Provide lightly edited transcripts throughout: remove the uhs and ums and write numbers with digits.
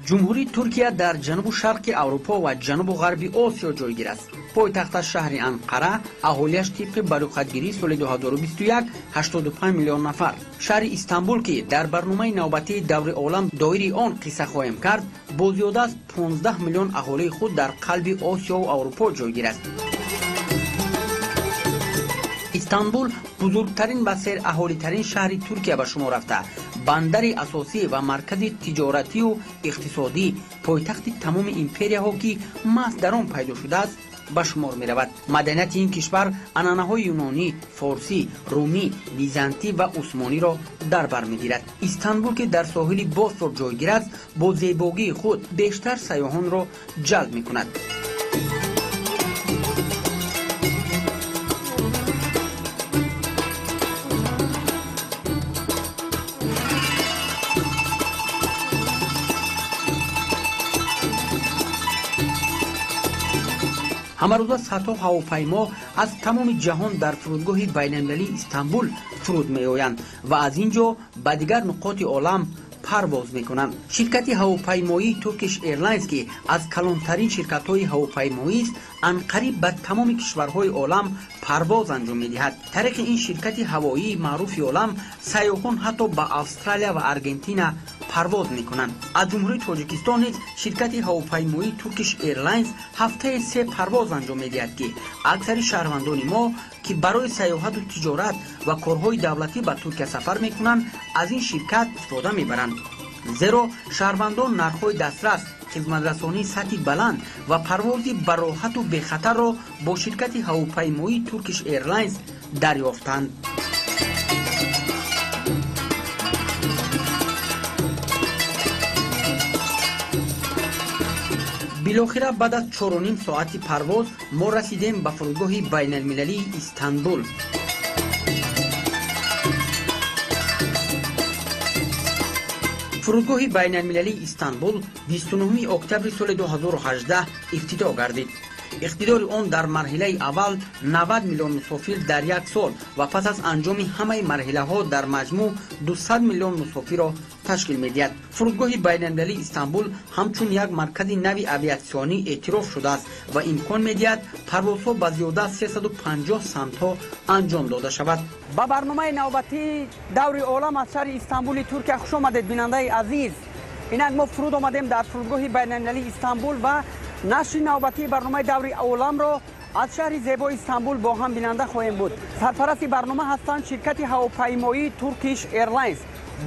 ҷумҳурии Туркия дар ҷанубу шарқи Аврупо ва ҷанубу ғарби Осиё ҷойгир аст. Пойтахташ шаҳри Анқара, аҳолияш тибқи барӯқатгирии соли 2021 85 миллион нафар. Шаҳри Истанбул ки дар барномаи навбатии даври олам доири он қисса хоҳем кард, бо зиёда аз 15 миллион аҳолии худ дар қалби Осиёву Аврупо ҷойгир аст. Истанбул бузургтарин ва сераҳолитарин шаҳри Туркия ба шумор рафта, бандари асосӣ ва маркази тиҷоратию иқтисодӣ, пойтахти тамоми империяҳо ки маҳз дар он пайдо шудааст ба шумор меравад. Маданияти ин кишвар анъанаҳои юнонӣ, форсӣ, румӣ, византӣ ва усмониро дар бар мегирад. Истанбул ки дар соҳили Босфор ҷойгир аст, бо зебогии худ бештар сайёҳонро ҷалб мекунад. ҳамарӯза садҳо ҳавопаймо аз тамоми ҷаҳон дар фурудгоҳи байналмилалии Истанбул фуруд меоянд ва аз ин ҷо ба дигар нуқоти олам парвоз мекунанд. Ширкати ҳавопаймоии Turkish Airlines ки аз калонтарин ширкатҳои ҳавопаймоист, анқариб ба тамоми кишварҳои олам парвоз анҷом медиҳад. Тариқи ин ширкати ҳавоии маъруфи олам сайёҳон ҳатто ба Австралия ва Аргентина парвоз мекунанд. аз ҷумҳурии Тоҷикистон низ ширкати ҳавопаймоии Turkish Airlines ҳафтае 3 парвоз анҷом медиҳад ки аксари шаҳрвандони мо ки барои сайёҳату тиҷорат ва корҳои давлатӣ ба Туркия сафар мекунанд, аз ин ширкат истифода мебаранд. зеро шаҳрвандон нархҳои дастрас, хизматрасонии сатҳи баланд ва парвози бароҳату бехатарро бо ширкати ҳавопаймоии Turkish Airlines дарёфтанд. билохира баъд аз 4.5 соати парвоз мо расидем ба фурудгоҳи байналмилалии Истанбул. фурудгоҳи байналмилалии Истанбул 29 октябри соли 2018 ифтитоҳ гардид. иқтидори он дар марҳилаи аввал 90 миллион мусофир дар як сол ва пас аз анҷоми ҳамаи марҳилаҳо дар маҷмӯъ 200 миллион мусофирро ташкил медиҳад. фурудгоҳи байналмилалии Истанбул ҳамчун як маркази нави авиатсионӣ эътироф шудааст ва имкон медиҳад парвозҳо ба зиёда аз 350 самтҳо анҷом дода шавад. ба барномаи навбатии даври олам аз шаҳри Истанбули Туркия хуш омадед бинандаи азиз. инак мо фуруд омадем дар фурудгоҳи байналмилалии Истанбул ва нашри навбатии барномаи даври оламро аз шаҳри зебои Истанбул бо ҳам бинанда хоҳем буд. сарпарасти барнома ҳастанд ширкати ҳавопаймоии Turkish Airlines.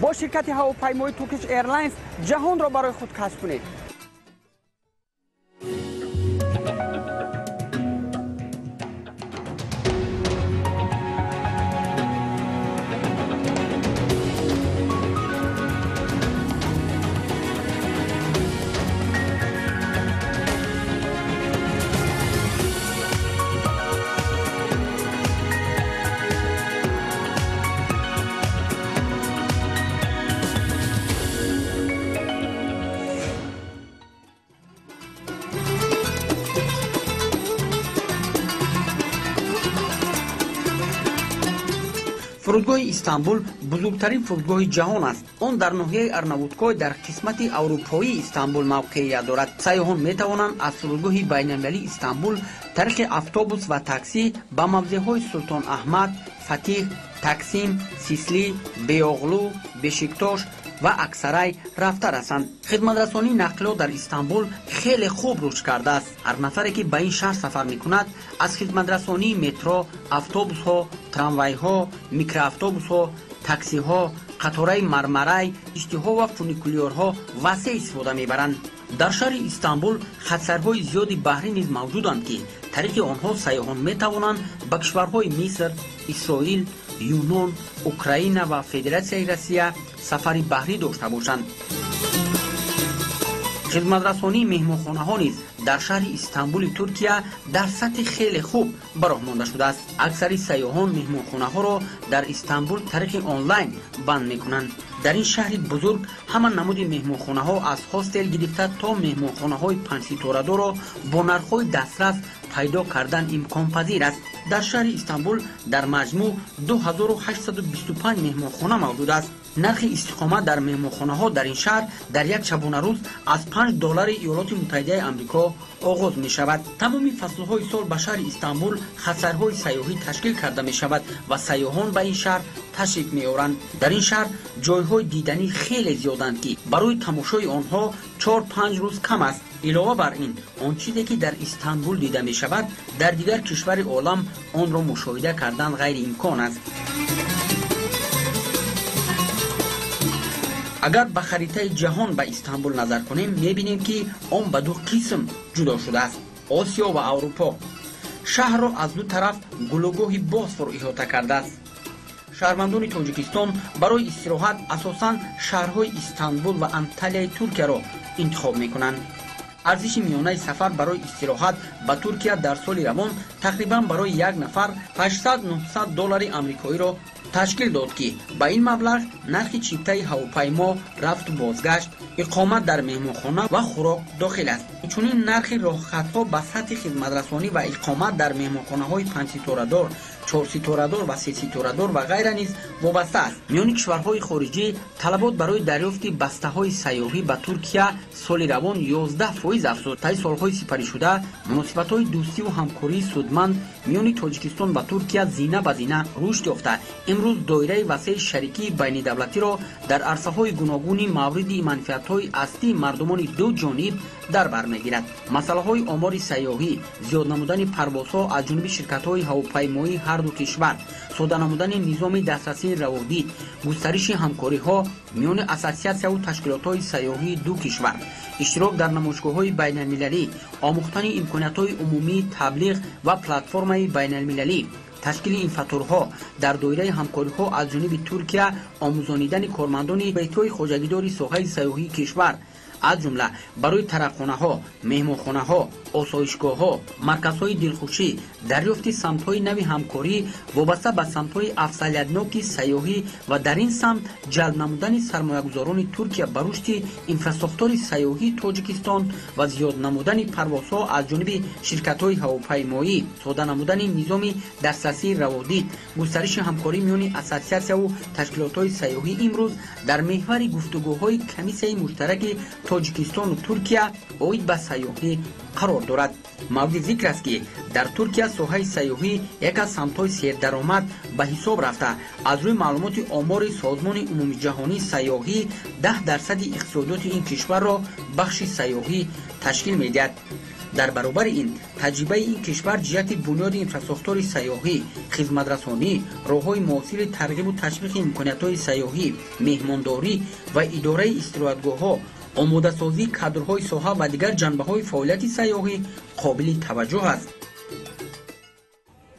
бо ширкати ҳавопаймоии Turkish Airlines ҷаҳонро барои худ кашф кунед. фурудгоҳи Истанбул бузургтарин фурудгоҳи ҷаҳон аст. он дар ноҳияи Арнавуткой дар қисмати аврупоии Истанбул мавқеият дорад. сайёҳон метавонанд аз фурудгоҳи байналмилалии Истанбул тариқи автобус ва таксӣ ба мавзеъҳои Султон Аҳмад, Фатиҳ, Таксим, Сислӣ, Беоғлу, Бешиктош ва Аксарай рафта расанд. хизматрасонии нақлиёт дар Истанбул хеле хуб рушд кардааст. ҳар нафаре ки ба ин шаҳр сафар мекунад аз хизматрасонии метро, автобусҳо, трамвайҳо, микроавтобусҳо, таксиҳо, қатораи мармарай, иштиҳо ва фуникулёрҳо васеъ истифода мебаранд. дар шаҳри Истанбул хатсайрҳои зиёди баҳрӣ низ мавҷуданд ки тариқи онҳо сайёҳон метавонанд ба кишварҳои Миср, Исроил, Юнон, Украина ва Федератсияи Россия сафари баҳрӣ дошта бошанд. хизматрасонии меҳмонхонаҳо низ дар шаҳри Истанбули Туркия дар сатҳи хеле хуб ба роҳ монда шудааст. аксари сайёҳон меҳмонхонаҳоро дар Истанбул тариқи онлайн банд мекунанд. дар ин шаҳри бузург ҳама намуди меҳмонхонаҳо аз хостел гирифта то меҳмонхонаҳои панҷситорадорро бо нархҳои дастрас пайдо кардан имконпазир аст. дар шаҳри Истамбул дар маҷмӯъ 2825 меҳмонхона мавҷуд аст. нархи истиқомат дар меҳмонхонаҳо дар ин шаҳр дар як шабонарӯз аз $5 Иёлоти Муттаҳидаи Амрико оғоз мешавад. тамоми фаслҳои сол ба шаҳри Истамбул хасарҳои сайёҳӣ ташкил карда мешавад ва сайёҳон ба ин шаҳр ташриф меоранд. дар ин шаҳр ҷойҳои диданӣ хеле зиёданд ки барои тамошои онҳо 4-5 рӯз кам аст. илова бар ин, он чизе ки дар Истамбул дида мешавад, дар дигар кишвари олам онро мушоҳида кардан ғайриимкон аст. агар ба харитаи ҷаҳон ба Истамбул назар кунем, мебинем ки он ба ду қисм ҷудо шудааст: Осиё ва Аврупо. шаҳрро аз ду тараф гулӯгоҳи Босфор иҳота кардааст. шаҳрвандони Тоҷикистон барои истироҳат асосан шаҳрҳои Истанбул ва Анталияи Туркияро интихоб мекунанд. арзиши миёнаи сафар барои истироҳат ба Туркия дар соли равон тақрибан барои як нафар $800-900 амрикоиро ташкил дод ки ба ин маблағ нархи чиптаи ҳавопаймо, рафту бозгашт, иқомат дар меҳмонхона ва хӯрок дохил аст. инчунин нархи роҳхатҳо ба сатҳи хизматрасонӣ ва иқомат дар меҳмонхонаҳои 5-ситорадор, 4-ситорадор ва 3-ситорадор ва ғайра низ вобаста аст. миёни кишварҳои хориҷӣ талабот барои дарёфти бастаҳои сайёҳӣ ба Туркия соли равон 11% афзуд. таи солҳои сипаришуда муносибатҳои дӯстиву ҳамкории судманд миёни Тоҷикистон ва Туркия зина ба зина рушд ёфта, имрӯз доираи васеъи шарикии байнидавлатиро дар арсаҳои гуногуни мавриди манфиатҳои аслии мардумони ду ҷониб дар бар мегирад. масъалаҳои омори сайёҳӣ, зиёд намудани парвозҳо аз ҷониби ширкатҳои ҳавопаймоии ҳар ду кишвар, сода намудани низоми дастрасии раводид, густариши ҳамкориҳо миёни ассотсиатсияву ташкилотҳои сайёҳии ду кишвар, иштирок дар намоишгоҳҳои байналмилалӣ, омӯхтани имкониятҳои умумии таблиғ ва платформаи байналмилалӣ, ташкили инфатурҳо дар доираи ҳамкориҳо аз ҷониби Туркия, омӯзонидани кормандони бейтҳои хоҷагидори соҳаи сайёҳии кишвар, аз ҷумла барои тарақхонаҳо, меҳмонхонаҳо, осоишгоҳҳо, марказҳои дилхушӣ, дарёфти самтҳои нави ҳамкорӣ вобаста ба самтҳои афзалиятноки сайёҳӣ ва дар ин самт ҷалб намудани сармоягузорони Туркия ба рушди инфраструктураи сайёҳии Тоҷикистон ва зиёд намудани парвозҳо аз ҷониби ширкатҳои ҳавопаймоӣ, сода намудани низоми дастрасии раводид, густариши ҳамкорӣ миёни ассотсиатсияву ташкилотҳои сайёҳӣ имрӯз дар меҳвари гуфтугӯҳои комиссияи муштараки Тоҷикистону Туркия оид ба сайёҳӣ қарор дорад. мавриди зикр аст ки дар Туркия соҳаи сайёҳӣ як аз самтҳои сердаромад ба ҳисоб рафта, аз рӯи маълумоти омори Созмони умумиҷаҳонии сайёҳӣ 10% иқтисодиёти ин кишварро бахши сайёҳӣ ташкил медиҳад. дар баробари ин таҷрибаи ин кишвар ҷиҳати бунёди инфраструктураи сайёҳӣ, хизматрасонӣ, роҳҳои муосири тарғибу ташвиқи имкониятҳои сайёҳӣ, меҳмондорӣ ва идораи истироҳатгоҳҳо, омодасозии кадрҳои соҳа ва дигар ҷанбаҳои фаъолияти сайёҳӣ қобили таваҷҷӯҳ аст.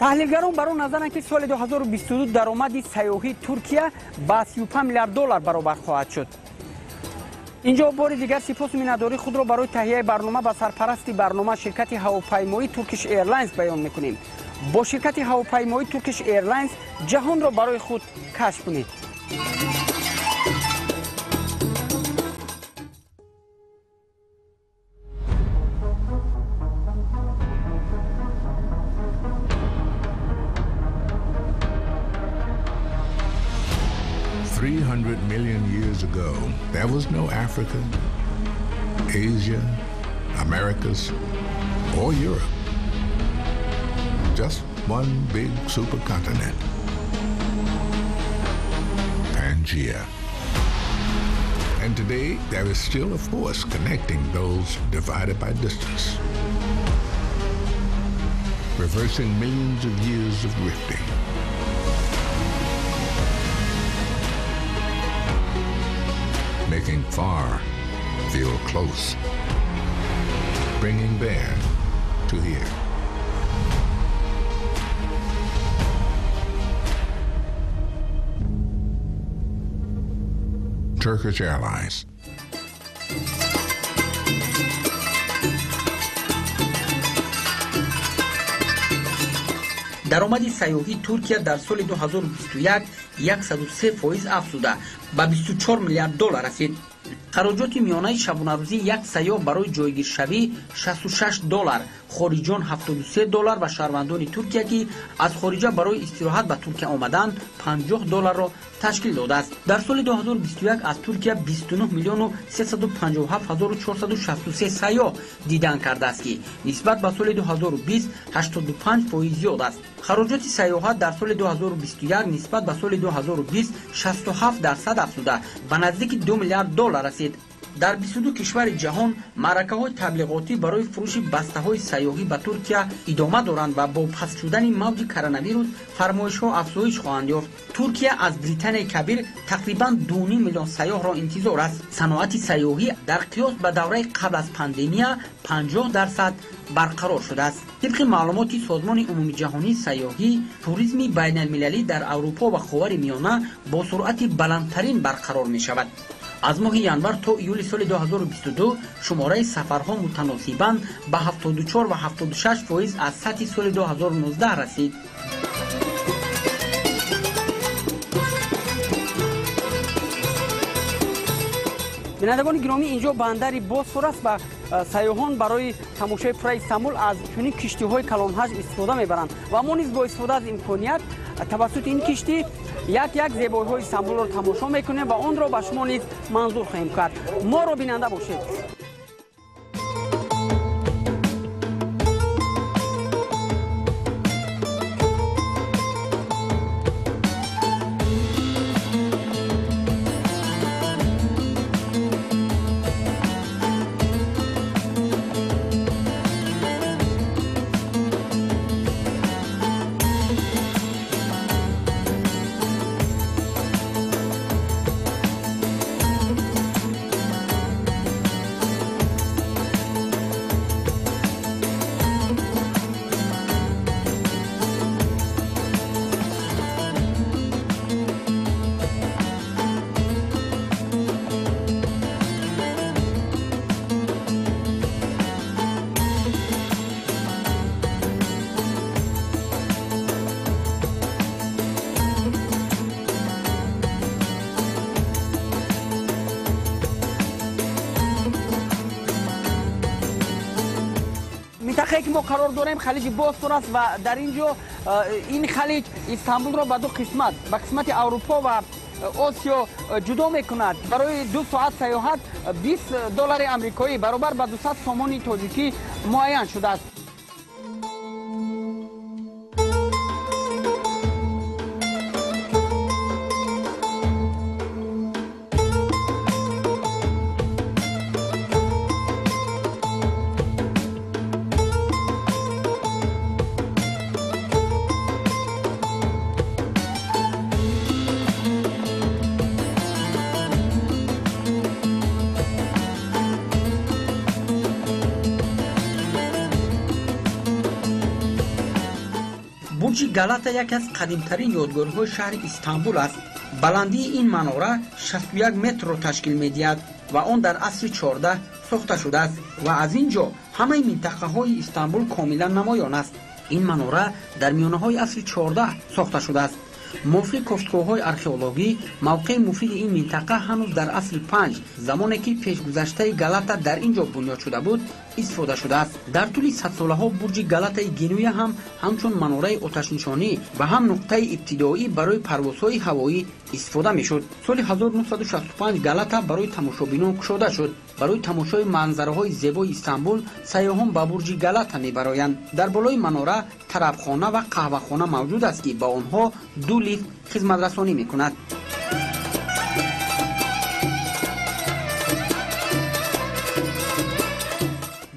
таҳлилгарон бар он назаранд ки соли 2022 даромади сайёҳии Туркия ба $35 млрд баробар хоҳад шуд. инҷо бори дигар сипосу миннатдории худро барои таҳияи барнома ба сарпарасти барнома ширкати ҳавопаймоии Turkish Airlines баён мекунем. бо ширкати ҳавопаймоии Turkish Airlines ҷаҳонро барои худ кашф кунед. Million years ago, there was no Africa, Asia, Americas, or Europe. Just one big supercontinent, Pangaea. And today, there is still a force connecting those divided by distance, reversing millions of years of drifting. Making far feel close, bringing there to here. Turkish Airlines. даромади сайёҳии Туркия дар соли 2021 103% афзуда ба 24 миллиард доллар расид. хароҷоти миёнаи шабонарӯзии як сайёҳ барои ҷойгиршавӣ 66 доллар, хориҷон 73 доллар ва шаҳрвандони Туркия ки аз хориҷа барои истироҳат ба Туркия омаданд 50 долларро ташкил додааст. дар соли 2021 аз Туркия 29 миллиону 357 ҳазору 463 сайёҳ дидан кардааст ки нисбат ба соли 2020 85% зиёд аст. хароҷоти сайёҳат дар соли 2021 нисбат ба соли 2020 67% афзуда ба наздики 2 миллиард доллар расид. дар 22 кишвари ҷаҳон маъракаҳои таблиғотӣ барои фурӯши бастаҳои сайёҳӣ ба Туркия идома доранд ва бо паст шудани мавҷи коронавирус фармоишҳо афзоиш хоҳанд ёфт. Туркия аз Британияи Кабир тақрибан 2.5 миллион сайёҳро интизор аст. саноати сайёҳӣ дар қиёс ба давраи қабл аз пандемия 50% барқарор шудааст. тибқи маълумоти Созмони умумии ҷаҳонии сайёҳӣ, туризми байналмилалӣ дар Аврупо ва Ховари Миёна бо суръати баландтарин барқарор мешавад. аз моҳи январ то июли соли 2022 шумораи сафарҳо мутаносибан ба 74 ва 76% аз сатҳи соли 2019 расид. бинандагони гиромӣ, инҷо бандари Босфор аст ва сайёҳон барои тамошои пурраи Истамбул аз чунин киштиҳои калонҳаҷм истифода мебаранд ва мо низ бо истифода аз имконият тавассути ин киштӣ як зебоиҳои Истамбулро тамошо мекунем ва онро ба шумо низ манзур хоҳем кард. моро бинанда бошед. минтақае ки мо қарор дорем халиҷи Босфор аст ва дар ин ҷо ин халиҷ Истамбулро ба ду қисмат, ба қисмати Аврупо ва Осиё ҷудо мекунад. барои 2 соат сайёҳат 20 доллари амрикоӣ баробар ба 200 сомони тоҷикӣ муайян шудааст. бурҷи Галата яке аз қадимтарин ёдгориҳои шаҳри Истамбул аст. баландии ин манора 61 метрро ташкил медиҳад ва он дар асри 14 сохта шудааст ва аз ин ҷо ҳамаи минтақаҳои Истамбул комилан намоён аст. ин манора дар миёнаҳои асри 14 сохта шудааст. мувофиқи кофткоҳҳои археологӣ, мавқеи муфиди ин минтақа ҳанӯз дар асри 5 замоне ки пешгузаштаи Галата дар ин ҷо бунёд шуда буд истифода шудааст. дар тӯли садсолаҳо бурҷи Галатаи Генуя ҳам ҳамчун манораи оташнишонӣ ва ҳам нуқтаи ибтидоӣ барои парвозҳои ҳавоӣ истифода мешуд. соли 1965 Галата барои тамошобинон кушода шуд. барои тамошои манзараҳои зебои Истамбул сайёҳон ба бурҷи Галата мебароянд. дар болои манора тарабхона ва қаҳвахона мавҷуд аст ки ба онҳо 2 лифт хизматрасонӣ мекунад.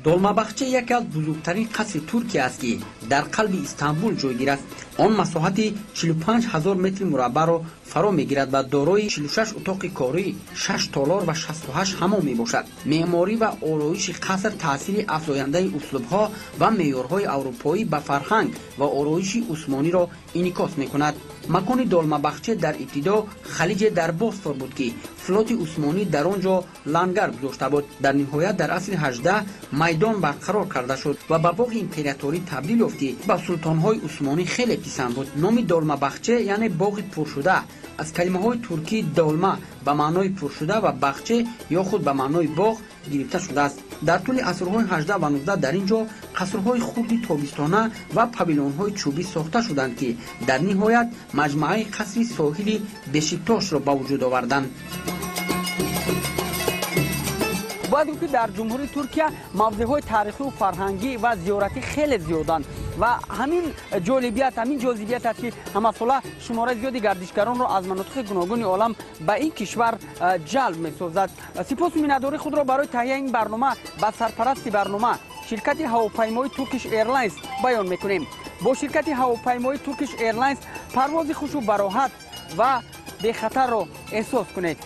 долмабахча яке аз бузургтарин қасри Туркия аст ки дар қалби Истамбул ҷойгир аст. он масоҳати 45 000 метри мураббаъро фаро мегирад ва дорои 46 утоқи корӣ, 6 толор ва 68 ҳамом мебошад. меъморӣ ва ороиши қаср таъсири афзояндаи услубҳо ва меъёрҳои аврупоӣ ба фарҳанг ва ороиши усмониро инъикос мекунад. макони долмабахче дар ибтидо халиҷе дар Босфор буд ки флоти усмонӣ дар он ҷо лангар гузошта буд. дар ниҳоят дар асри 18 майдон барқарор карда шуд ва ба боғи императорӣ табдил ёфт ки ба султонҳои усмонӣ хеле писанд буд. номи долмабахче яъне боғи пуршуда аз калимаҳои туркии долма ба маънои пуршуда ва бахче ё худ ба маънои боғ гирифта шудааст. дар тӯли асрҳои 18 ва 19 дар ин ҷо қасрҳои хурди тобистона ва павилонҳои чӯбӣ сохта шуданд, ки дар ниҳоят маҷмӯаи қасри соҳили бешиктошро ба вуҷуд оварданд. бояд гуфт ки дар ҷумҳурии Туркия мавзеъҳои таърихиву фарҳангӣ ва зиёратӣ хеле зиёданд ва ҳамин ҷолибият, ҳамин ҷозибият аст, ки ҳамасола шумораи зиёди гардишгаронро аз манотиқи гуногуни олам ба ин кишвар ҷалб месозад. сипосу миннатдории худро барои таҳияи ин барнома ба сарпарасти барнома ширкати ҳавопаймои Turkish Airlines баён мекунем. бо ширкати ҳавопаймои Turkish Airlines парвози хушу бароҳат ва бехатарро эҳсос кунед.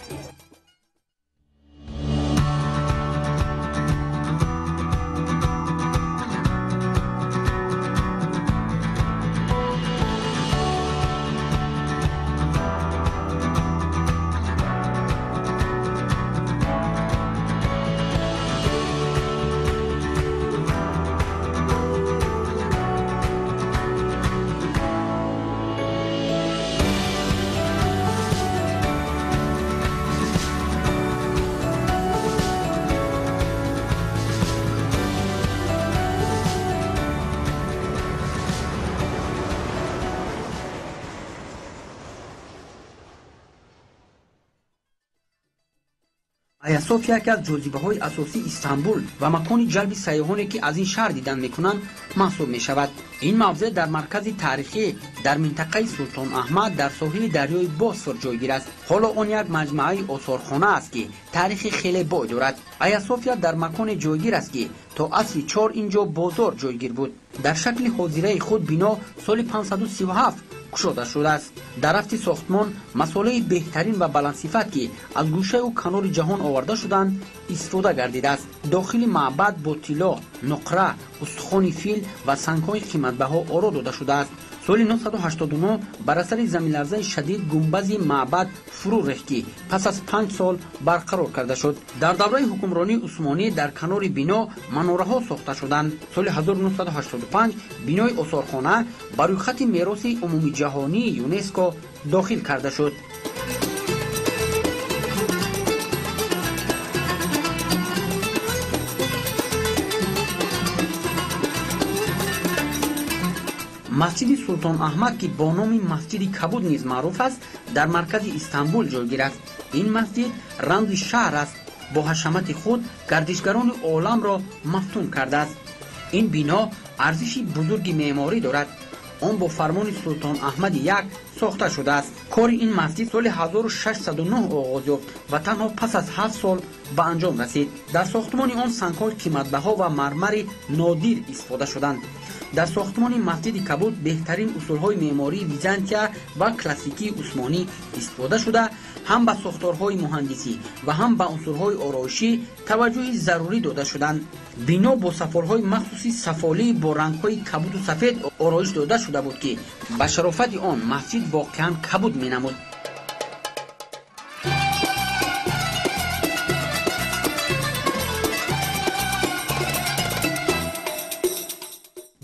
Айя София яке аз ҷозибаҳои асосии Истанбул ва макони ҷалби сайёҳоне, ки аз ин шаҳр дидан мекунанд, маҳсуб мешавад. Ин мавзеъ дар маркази таърихӣ дар минтақаи Султон Аҳмад дар соҳили дарёи Босфор ҷойгир аст. ҳоло он як маҷмӯаи осорхона аст, ки таърихи хеле бой дорад. Айя София дар маконе ҷойгир аст, ки то асри 4 ин ҷо бозор ҷойгир буд. дар шакли ҳозираи худ бино соли 537 кушода шудааст. дар рафти сохтмон масолаи беҳтарин ва баландсифат, ки аз гӯшаю канори ҷаҳон оварда шуданд, истифода гардидааст. дохили маъбад бо тилло, нуқра, устухони фил ва сангҳои қиматбаҳо оро дода шудааст. соли 989 бар асари заминларзаи шадид гумбази маъбад фурӯ рехт, ки пас аз 5 сол барқарор карда шуд. дар давраи ҳукмронии усмонӣ дар канори бино манораҳо сохта шуданд. соли 1985 бинои осорхона ба рӯйхати мероси умумиҷаҳонии ЮНЕСКО дохил карда шуд. масҷиди Султон Аҳмад, ки бо номи масҷиди Кабуд низ маъруф аст, дар маркази Истанбул ҷойгир аст. ин масҷид рамзи шаҳр аст, бо ҳашамати худ гардишгарони оламро мафтун кардааст. ин бино арзиши бузурги меъморӣ дорад. он бо фармони Султон Аҳмади як сохта шудааст. кори ин масҷид соли 1609 оғоз ёфт ва танҳо пас аз 7 сол ба анҷом расид. дар сохтмони он сангҳои қиматбаҳо ва мармари нодир истифода шуданд. дар сохтмони масҷиди Кабуд беҳтарин усулҳои меъмории Византия ва классикии усмонӣ истифода шуда, ҳам ба сохторҳои муҳандисӣ ва ҳам ба унсурҳои ороишӣ таваҷҷӯҳи зарурӣ дода шуданд. бино бо сафолҳои махсуси сафолӣ бо рангҳои кабуду сафед ороиш дода шуда буд, ки ба шарофати он масҷид воқеан кабуд менамуд.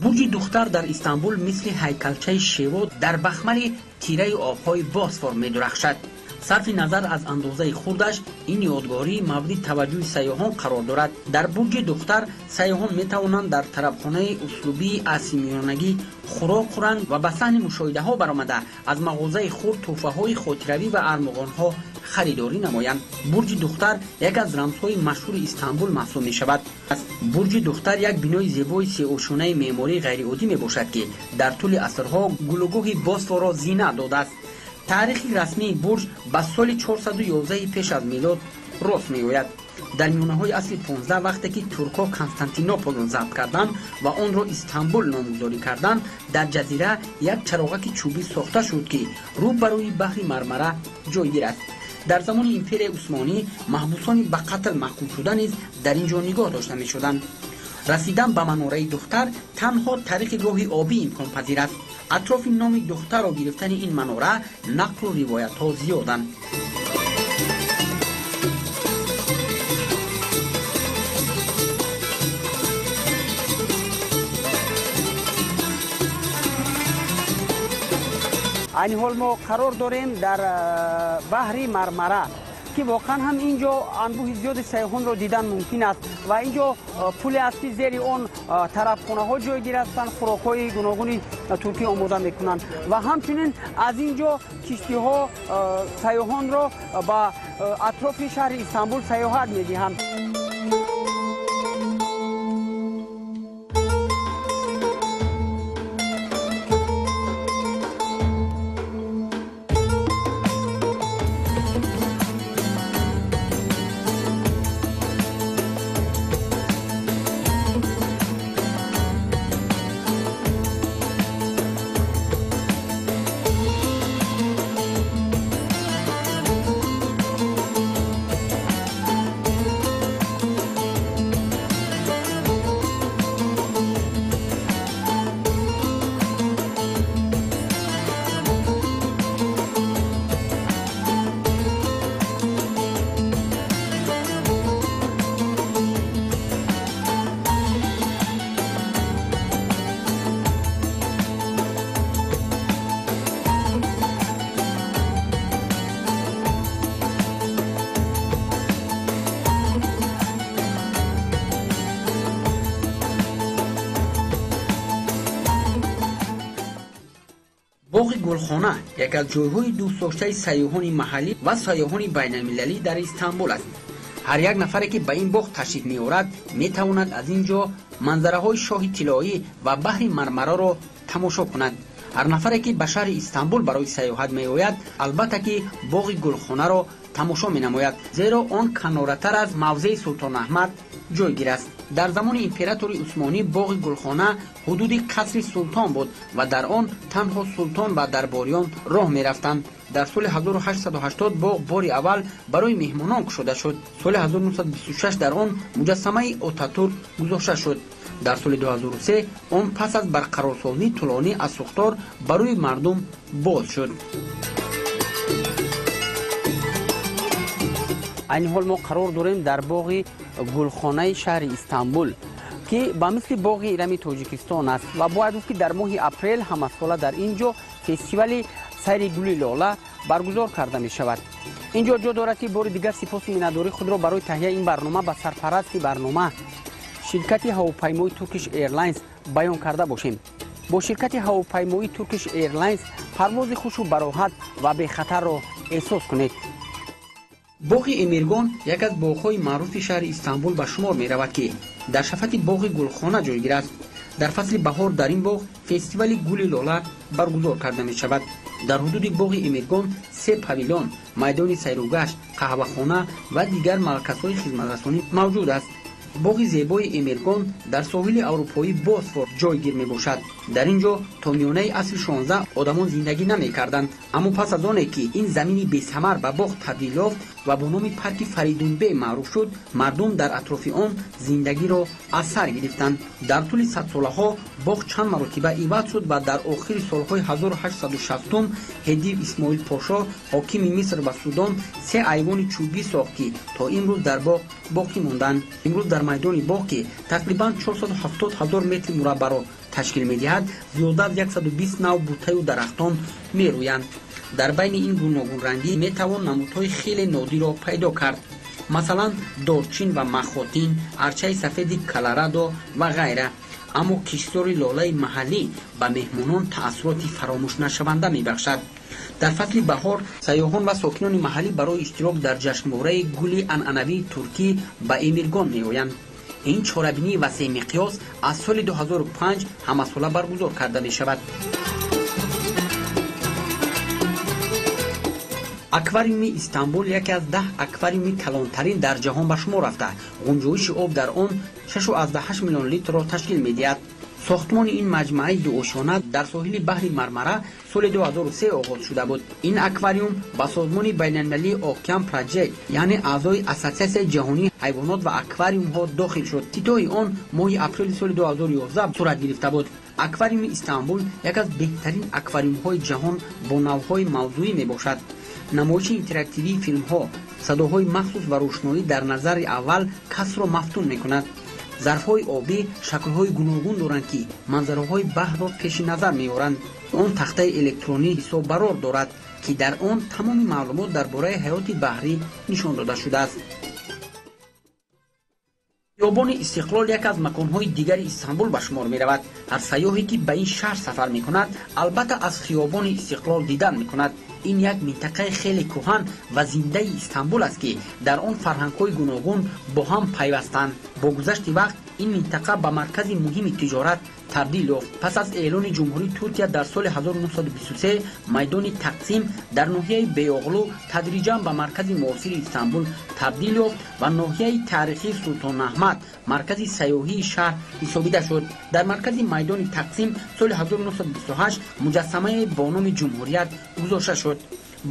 бурҷи духтар дар Истанбул мисли ҳайкалчаи шево дар бахмали тираи обҳои Босфор медурахшад. сарфи назар аз андозаи хурдаш, ин ёдгорӣ мавриди таваҷҷӯҳи сайёҳон қарор дорад. дар бурҷи духтар сайёҳон метавонанд дар тарабхонаи услубии асримиёнагӣ хӯрок хӯранд ва ба саҳни мушоҳидаҳо баромада аз мағозаи хурд тӯҳфаҳои хотиравӣ ва армуғонҳо харидорӣ намоянд. бурҷи духтар як аз рамзҳои машҳури Истанбул маҳсуб мешавад. бурҷи духтар як бинои зебои сеошунаи меъмории ғайриоддӣ мебошад, ки дар тӯли асрҳо гулугоҳи Босфорро зина додааст. таърихи расмии бурҷ ба соли 411 пеш аз милод рост меояд. дар миёнаҳои асри 15 вақте ки туркҳо Константинополро забт карданд ва онро Истанбул номгузорӣ карданд, дар ҷазира як чароғаки чӯбӣ сохта шуд, ки рӯ ба рӯи баҳри Мармара ҷойгир аст. дар замони империяи усмонӣ маҳбусони ба қатл маҳкум шуда низ дар ин ҷо нигоҳ дошта мешуданд. расидан ба манораи духтар танҳо тариқи роҳи обӣ имконпазир аст. атрофи номи духтарро гирифтани ин манора нақлу ривоятҳо зиёданд. این حال ما قرار داریم در بحر مرمره که واقعا هم اینجا انبوه زیاد سیاحان رو دیدن ممکن است و اینجا پل اصلی زیر اون طرف خانه ها جایگیر هستند، خوراک های گوناگونی ترکی آماده میکنند و همچنین از اینجا کشتی ها سیاحان را به اطراف شهر استانبول سیاحت میدهند. باغ گلخانه یک از جایهای دوست داشته سیاحان محلی و سیاحان بین المللی در استانبول است. هر یک نفری که به این باغ تشریف می‌آورد می‌تواند از اینجا منظره‌های شاه طلایی و بحر مرمره را تماشا کند. هر نفری که به شهر استانبول برای سیاحت می‌آید البته که باغ گلخانه را تماشا می‌نماید، زیرا آن کناره‌تر از موضع سلطان احمد جایگیر است. در زمان امپراتور عثمانی باغ گلخانه حدود قصر سلطان بود و در آن تنها سلطان و درباریان راه می‌رفتند. در سال 1880 باغ بار اول برای مهمانان گشوده شد. سال 1926 در آن مجسمه آتاتورک گذاشته شد. در سال 2003 آن پس از برقرارسازی طولانی از سوختار برای مردم باز شد. این حال ما قرار داریم در باغ گلخانه شهر استانبول که به مثل باغ ایرانی تاجیکستان است و باید گفت که در ماه اپریل همه ساله در اینجا فستیوال سیر گل لاله برگزار کرده می شود. اینجا جا دارد که بار دیگر سپاس مینه‌داری خود را برای تهیه این برنامه به سرپرست برنامه شرکت هواپیمایی ترکیش ایرلاینز بیان کرده باشیم. با شرکت هواپیمایی ترکیش ایرلاینز پرواز خوش و براحت و بی خطر را احساس کنید. باغ امیرگان یک از باغ‌های معروف شهر استانبول به شمار می رود که در شفت باغ گلخانه جایگیر است. در فصل بهار در این باغ فستیوال گل لاله برگزار کرده می شود. در حدود باغ امیرگان 3 پاویلیون، میدان سیروگشت، قهوه‌خانه و دیگر مرکزهای خدمترسانی موجود است. باغ زیبای امیرگان در ساحل اروپایی بوسفور جایگیر می باشد. در اینجا تا میانه عصر 16 آدمان زندگی نمی کردند، اما پس از آنکه که این زمینی بی‌ثمر به باغ تبدیل یافت و با نام پارک فریدون بی معروف شد، مردم در اطراف آن زندگی را از سر گرفتند. در طول 100 سالها باغ چند مرتبه عوض شد و در آخر سالهای 1860 هدیو اسماعیل پاشا حاکم مصر و سودان 3 ایوان چوبی ساخت که تا امروز در باغ باقی ماندند. امروز در میدان باغ که تقریبا 470,000 متر مربع را تشکیل می‌دهد، زیاده از 120 نوع بوته و درختان می‌رویند. در بین این گوناگون رنگی می‌توان نمودهای خیلی نادر را پیدا کرد، مثلا دارچین و مخاطین، ارچه سفید کلرادو و غیره. اما کشتزار لاله محلی به مهمانان تأثیرات فراموش نشونده می‌بخشد. در فصل بهار سیاحان و ساکنان محلی برای اشتراک در جشنواره گل عنعنوی ترکی به امیرگان می‌آیند. این چهاربینی وسیع مقیاس از سال 2005 همه ساله برگزار کرده می شود. اکواریوم استانبول یکی از 10 اکواریوم کلانترین در جهان به شمار رفته. غنجایش آب در آن 6.8 میلیون لیتر را تشکیل می دهد. ساختمان این مجموعه دوآشانه در ساحل بحر مرمره سال 2003 آغاز شده بود. این اکواریوم با سازمان بین‌المللی اوکیان پروژکت یعنی اعضای اساسیاسیون جهانی حیوانات و اکواریوم ها داخل شد. افتتاح آن ماه اپریل سال 2011 صورت گرفته بود. اکواریوم استانبول یک از بهترین اکواریوم های جهان با نوع‌های موضوعی می باشد. نمایش اینتراکتیوی فیلم ها، صداهای مخصوص و روشنایی در نظر اول کس را مفتون می کند. зарфҳои обӣ шаклҳои гуногун доранд ки манзараҳои баҳрро пеши назар меоранд. он тахтаи электронӣ ҳисоббарор дорад ки дар он тамоми маълумот дар бораи ҳаёти баҳрӣ нишон дода шудааст. хиёбони Истиқлол яке аз маконҳои дигари Истанбул ба шумор меравад. ҳар сайёҳе ки ба ин шаҳр сафар мекунад албатта аз хиёбони Истиқлол дидан мекунад. ин як минтақаи хеле кӯҳан ва зиндаи Истанбул аст ки дар он фарҳангҳои гуногун бо ҳам пайвастанд. бо гузашти вақт ин минтақа ба маркази муҳими тиҷорат табдил ёфт. пас аз эълони ҷумҳурии Туркия дар соли 1923 майдони Тақсим дар ноҳияи Беоғлу тадриҷан ба маркази муосири Истанбул табдил ёфт ва ноҳияи таърихии Султонаҳмад маркази сайёҳии шаҳр ҳисобида шуд. дар маркази майдони Тақсим соли 1928 муҷассамае бо номи ҷумҳурият гузошта шуд.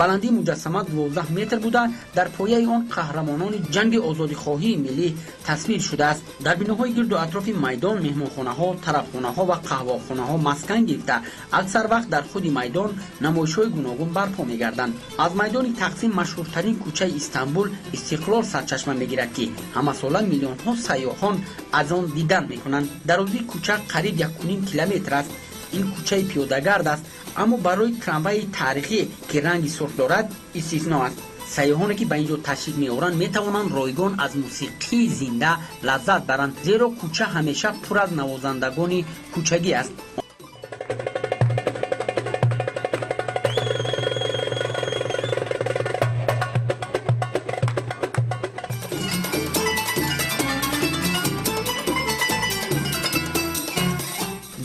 баландии муҷассама 12 метр буда дар пояи он қаҳрамонони ҷанги озодихоҳии миллӣ тасвир шудааст. дар биноҳои гирду атрофи майдон меҳмонхонаҳо, тарабхонаҳо ва қаҳвохонаҳо маскан гирифта аксар вақт дар худи майдон намоишҳои гуногун барпо мегарданд. аз майдони Тақсим машҳуртарин кӯчаи Истанбул Истиқлол сарчашма мегирад ки ҳамасола миллионҳо сайёҳон аз он дидан мекунанд. дарозии кӯча қариб 1.5 километр аст. ин кӯчаи пиёдагард аст, аммо барои трамваи таърихӣ ки ранги сурх дорад истисно аст. сайёҳоне ки ба ин ҷо ташриф меоранд метавонанд ройгон аз мусиқии зинда лаззат баранд, зеро кӯча ҳамеша пур аз навозандагони кӯчагӣ аст.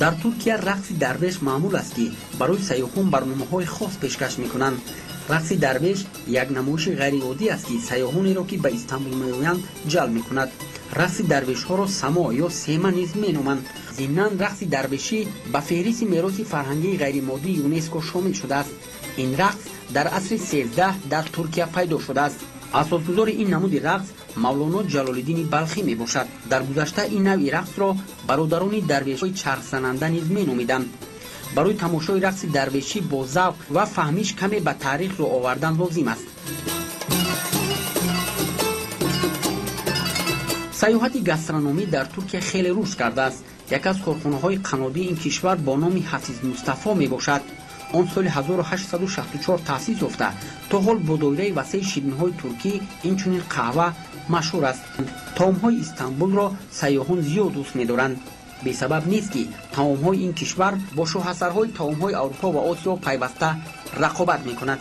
дар Туркия рақси дарвеш маъмул аст ки барои сайёҳон барномаҳои хос пешкаш мекунанд. рақси дарвеш як намоиши ғайриоддӣ аст ки сайёҳонеро ки ба Истанбул меоянд ҷалб мекунад. рақси дарвешҳоро само ё сема низ меноманд. зимнан рақси дарвешӣ ба феҳристи мероси фарҳангии ғайримоддии ЮНЕСКО шомил шудааст. ин рақс дар асри 13 дар Туркия пайдо шудааст. асосгузори ин намуди рақс мавлоно ҷалолиддини балхӣ мебошад. дар гузашта ин навъи рақсро бародарони дарвешҳои чархзананда низ меномиданд. барои тамошои рақси дарвешӣ бо завқ ва фаҳмиш каме ба таърих рӯ овардан лозим аст. сайёҳати гастрономӣ дар Туркия хеле рушд кардааст. яке аз корхонаҳои қаннодии ин кишвар бо номи Ҳафиз Мустафо мебошад. он соли 1864 таъсис ёфта то ҳол бо доираи васеъи ширинҳои туркӣ инчунин қаҳва машҳур аст. таомҳои Истанбулро сайёҳон зиёд дӯст медоранд. бесабаб нест ки таомҳои ин кишвар бо шоҳасарҳои таомҳои Аврупо ва Осиё пайваста рақобат мекунад.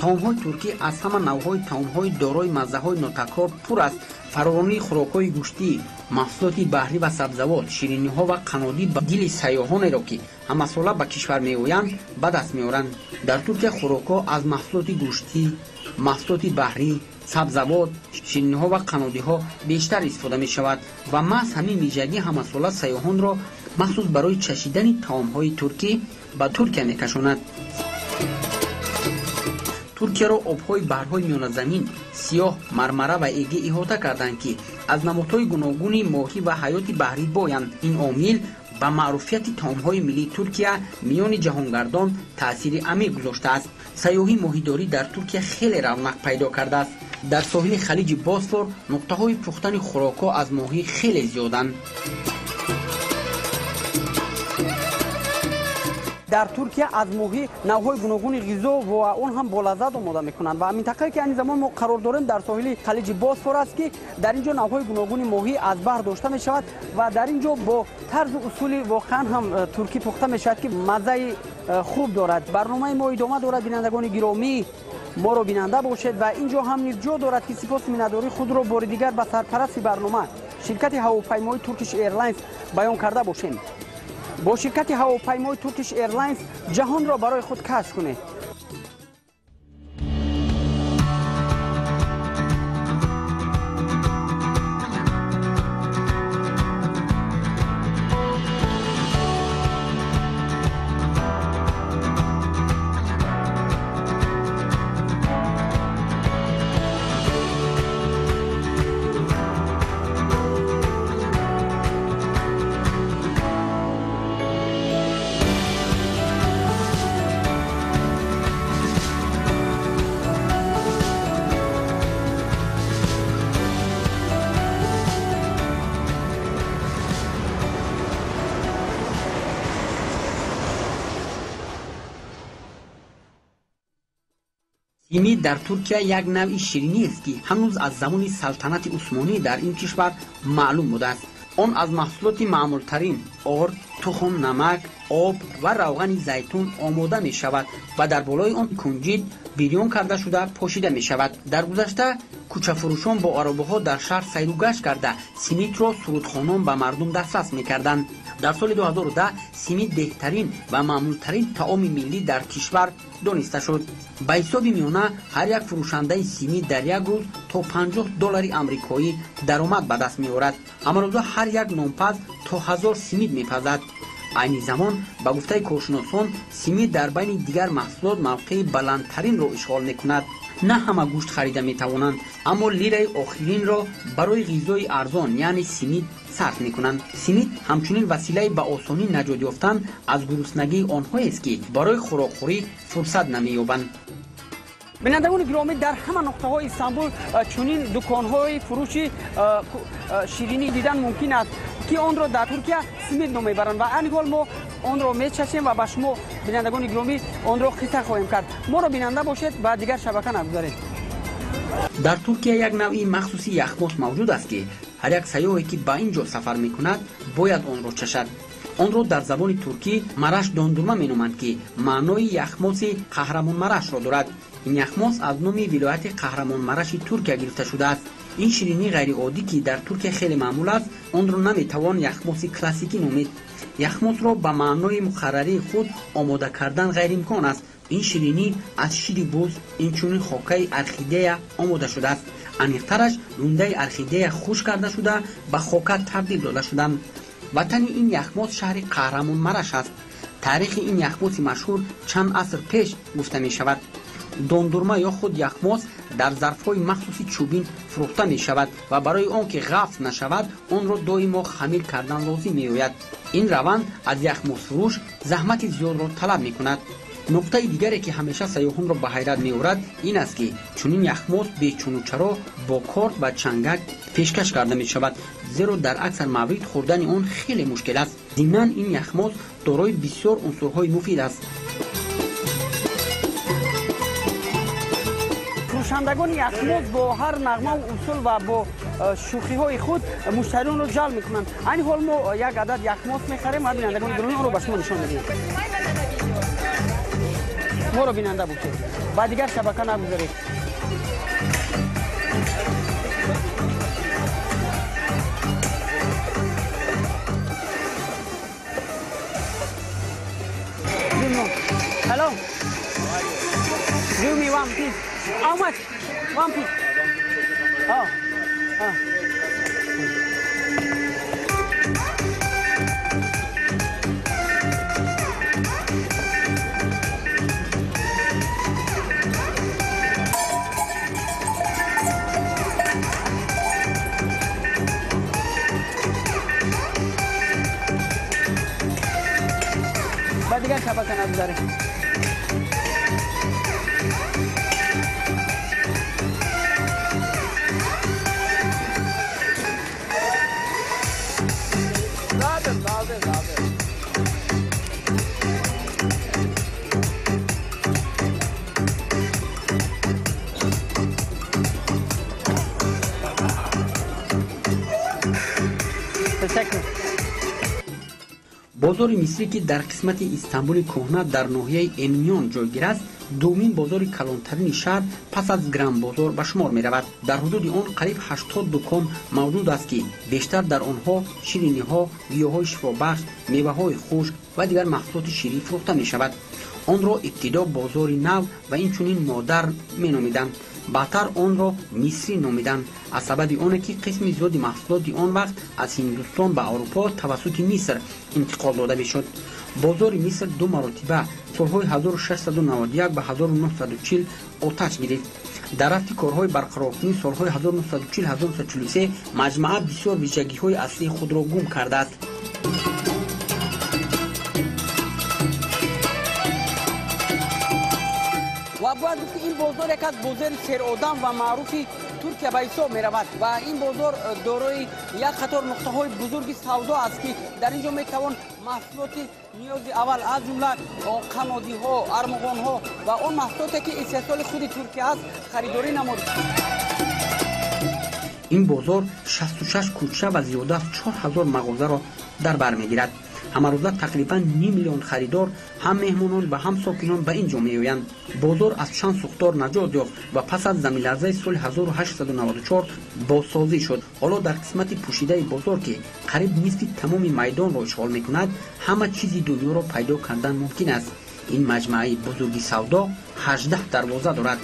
таомҳои туркӣ аз ҳама навъҳои таомҳои дорои маззаҳои нотакрор пур аст. фароронии хӯрокҳои гӯштӣ, маҳсулоти баҳрӣ ва сабзавот, шириниҳо ва қаннодӣ ба дили сайёҳонеро ки ҳамасола ба кишвар меоянд ба даст меоранд. дар Туркия хӯрокҳо аз маҳсулоти гӯштӣ, маҳсулоти баҳрӣ, сабзавот, шириниҳо ва қаннодиҳо бештар истифода мешавад ва маҳз ҳамин вижагӣ ҳамасола сайёҳонро махсус барои чашидани таомҳои туркӣ ба Туркия мекашонад. туркияро обҳои баҳрҳои миёназамин, сиёҳ, мармара ва эге иҳота карданд ки аз намудҳои гуногуни моҳӣ ва ҳаёти баҳрӣ боянд. ин омил ба маъруфияти таомҳои миллии Туркия миёни ҷаҳонгардон таъсири амиқ гузоштааст. сайёҳии моҳидорӣ дар Туркия хеле равнақ пайдо кардааст. дар соҳили халиҷи Босфор нуқтаҳои пухтани хӯрокҳо аз моҳӣ хеле зиёданд. дар Туркия аз моҳӣ навъҳои гуногуни ғизо ва он ҳам болаззат омода мекунанд ва минтақае ки ани замон мо қарор дорем дар соҳили халиҷи Босфор аст ки дар ин ҷо навъҳои гуногуни моҳӣ аз баҳр дошта мешавад ва дар ин ҷо бо тарзу усули воқеан ҳам туркӣ пухта мешавад ки маззаи хуб дорад. барномаи мо идома дорад. бинандагони гиромӣ, моро бинанда бошед ва ин ҷо ҳам низ ҷо дорад ки сипоси миннатдории худро бори дигар ба сарпарасти барнома ширкати ҳавопаймои Turkish Airlines баён карда бошем. бо ширкати ҳавопаймои Turkish Airlines ҷаҳонро барои худ кашф кунед. سیمید در ترکیه یک نوع شیرینی است که هنوز از زمان سلطنت عثمانی در این کشور معلوم بوده است. آن از محصولات معمولترین آرد، تخم نمک، آب و روغن زیتون آماده می شود و در بالای آن کنجد بریان کرده شده پاشیده می شود. در گذشته کوچه فروشان با آرابه‌ها در شهر سیر و گشت کرده سیمید را سرودخوانان به مردم دسترس می کردند. در سال 2010 سیمید بهترین و معمولترین طعام ملی در کشور دانسته شد. به حساب میانه هر یک فروشنده سیمید در یک روز تا $50 آمریکایی درآمد به دست می‌آورد. اما روزا هر یک نانپز تا 1000 سیمید می‌پزد. عین زمان به گفته کارشناسان سیمید در بین دیگر محصولات موقع بلندترین را اشغال می‌کند. نه همه گوشت خریده می‌توانند، اما لیره آخرین را برای غذای ارزان یعنی سیمید صرف می‌کنند. سیمید همچنین وسیله به آسانی نجات یافتن از گرسنگی آنهایی است که برای خوراکخوری فرصت نمی‌یابند. بینندگان گرامی، در همه نقطه‌های استانبول چنین دکان‌های فروش شیرینی دیدن ممکن است که آن را در ترکیه سیمید نام می‌برند و این حال ما آن را می‌چشیم و به شما بینندگان گرامی آن را خطر خواهیم کرد. ما را بیننده باشید و دیگر شبکه نگذارید. در ترکیه یک نوعی مخصوصی یخماس موجود است که هر یک سیاحی که به اینجا سفر می‌کند باید آن را چشد. آن را در زبان ترکی مرش داندورما می‌نامند که معنای یخماس قهرمان مرش را دارد. این یخماس از نام ولایت قهرمان مرش ترکیه گرفته شده است. این شیرینی غیر عادی که در ترکیه خیلی معمول است، آن را نمی‌توان یخماس کلاسیکی نامید. یخماس را به معنای مقرره خود آماده کردن غیر امکان است. این شیرینی از شیر بز، اینچنین خاکه ارخیده آماده شده است. عمیق‌ترش لونده ارخیده خشک کرده شده به خاکه تبدیل داده شدند. وطن این یخماس شهر قهرمان مرش است. تاریخ این یخماس مشهور چند عصر پیش گفته می شود. داندورما یا خود یخماس در ظرف‌های مخصوصی چوبین فروخته می شود و برای آنکه غفل نشود آن را دائما خمیر کردن لازم می آید. این روند از یخماس فروش زحمت زیاد را طلب می کند. نکته دیگری که همیشه سیاحان را به حیرت می آورد این است که چنین یخماس به چون و چرا با کارت و چنگک پیشکش کرده می شود، زیرا در اکثر موارد خوردن آن خیلی مشکل است. ضمناً این یخماس دارای بسیار عنصرهای مفید است. فروشندگان یخماس با هر نغمه و اصول و با شوخی‌های خود مشتریان را جلب می‌کنند. این حال ما یک عدد یخماس می‌خریم و بینندگان گرامی آن را به شما نشان می‌دهیم. ما را بیننده باشید و دیگر شبکه نگذارید. Hello. Give me one piece. How much? One piece. Oh. بعد دیگر شبکه نگذارید. بازار مصری که در قسمت استانبول کهنه در ناحیه انمیان جایگیر است، دومین بازار کلانترین شهر پس از گران بازار به شمار می رود. در حدود آن قریب 80 دکان موجود است که بیشتر در آنها شیرینی ها، گیاهای شفابخش، میوه های خشک و دیگر محصولات شیرین فروخته می شود. آن را ابتدا بازار نو و اینچنین مادرن می نامیدند. بعدتر آن را مصری نامیدند از سبب آن که قسم زیادی محصولات آن وقت از هندوستان به اروپا توسط مصر انتقال داده می شد. بازار مصر دو مرتبه سالهای 1691 به 1940 آتش گرفت. در رفت کارهای برقرارکنی سالهای 1940-1943 مجموعه بسیار ویژگی‌های اصلی خود را گم کرده است. و باید این بازار یک از بازار سر آدم و معروفی Туркия ба ҳисоб меравад ва ин бозор дорои як қатор нуқтаҳои бузурги савдо аст ки дар ин ҷо метавон маҳсулоти ниёзи аввал аз ҷумла қанодиҳо, армағонҳо ва он маҳсулоте ки истеҳсоли худи Туркия аст харидорӣ намуд. ин бозор 66 кӯча ва зиёда аз 4000 мағозаро дар бар мегирад. ҳамарӯза тақрибан 2 миллион харидор ҳам меҳмонон ва ҳам сокинон ба ин ҷо меоянд. бозор аз чанд сӯхтор наҷот ёфт ва пас аз заминларзаи соли 1894 бозсозӣ шуд. ҳоло дар қисмати пӯшидаи бозор ки қариб нисфи тамоми майдонро ишғол мекунад, ҳама чизи дунёро пайдо кардан мумкин аст. ин маҷмӯаи бузурги савдо 18 дарвоза дорад.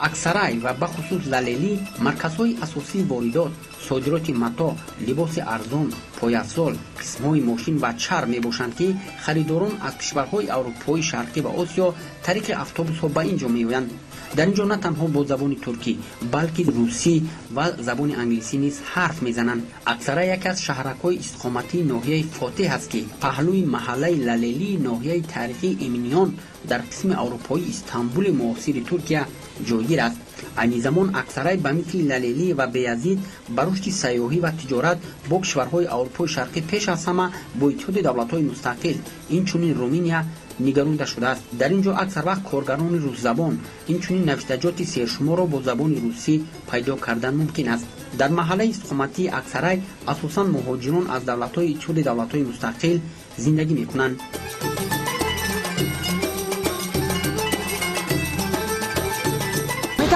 аксарай ва бахусус лалелӣ марказҳои асосии воридот, содироти матоъ, либоси арзон, пояфзол, қисмҳои мошин ва чарм мебошанд ки харидорон аз кишварҳои аврупои шарқӣ ва осиё тариқи автобусҳо ба ин ҷо меоянд. дар ин ҷо на танҳо бо забони туркӣ, балки русӣ ва забони англисӣ низ ҳарф мезананд. аксарай яке аз шаҳракҳои истиқоматии ноҳияи фотеҳ аст ки паҳлӯи маҳаллаи лалелии ноҳияи таърихии эминиён дар қисми аврупои Истамбули муосири Туркия ҷойгир аст. айни замон аксарай ба мисли лалелӣ ва беязид ба рушди сайёҳӣ ва тиҷорат бо кишварҳои аврупои шарқӣ пеш аз ҳама бо иттиҳоди давлатҳои мустақил, инчунин Руминия нигаронда шудааст. дар ин ҷо аксар вақт коргарони рӯззабон инчунин навиштаҷоти сершуморо бо забони русӣ пайдо кардан мумкин аст. дар маҳаллаи истиқоматии аксарай асосан муҳоҷирон аз давлатҳои иттиҳоди давлатҳои мустақил зиндагӣ мекунанд.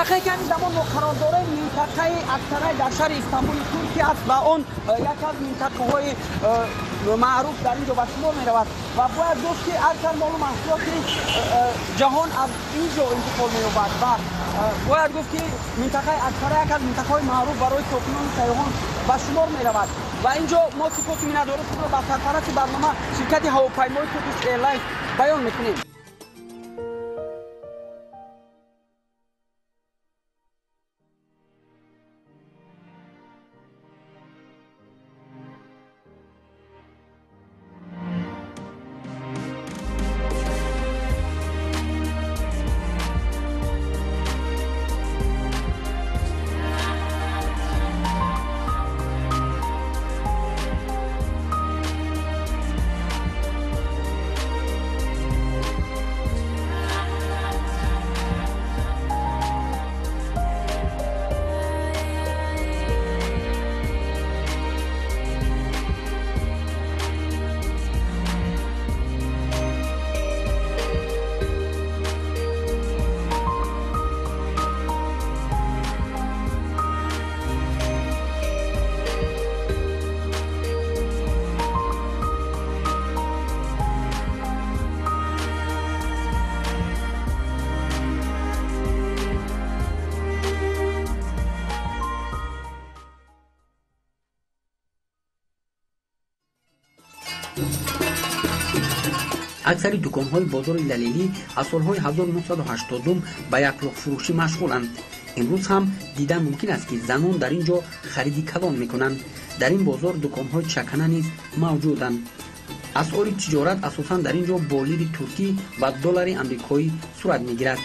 минтақаи ки ҳамин замон мо қарор дорем минтақаи аксарай дар шаҳри Истамбули Туркия аст ва он яке аз минтақаҳои маъруф дар ин ҷо ба шумор меравад ва бояд гуфт ки аксар молу маҳсулоти ҷаҳон аз ин ҷо интиқол меёбад ва бояд гуфт ки минтақаи аксарай яке аз минтақаҳои маъруф барои сокинони сайёҳон ба шумор меравад ва ин ҷо мо сипоси миннатдории худро ба сарфарасти барнома ширкати ҳавопаймои Turkish Airlines баён мекунем. аксари дуконҳои бозори лалелӣ аз солҳои 1980 ба яклоқфурӯшӣ машғуланд. имрӯз ҳам дидан мумкин аст ки занон дар ин ҷо хариди калон мекунанд. дар ин бозор дуконҳои чакана низ мавҷуданд. асъори тиҷорат асосан дар ин ҷо бо лири туркӣ ва доллари амрикоӣ сурат мегирад.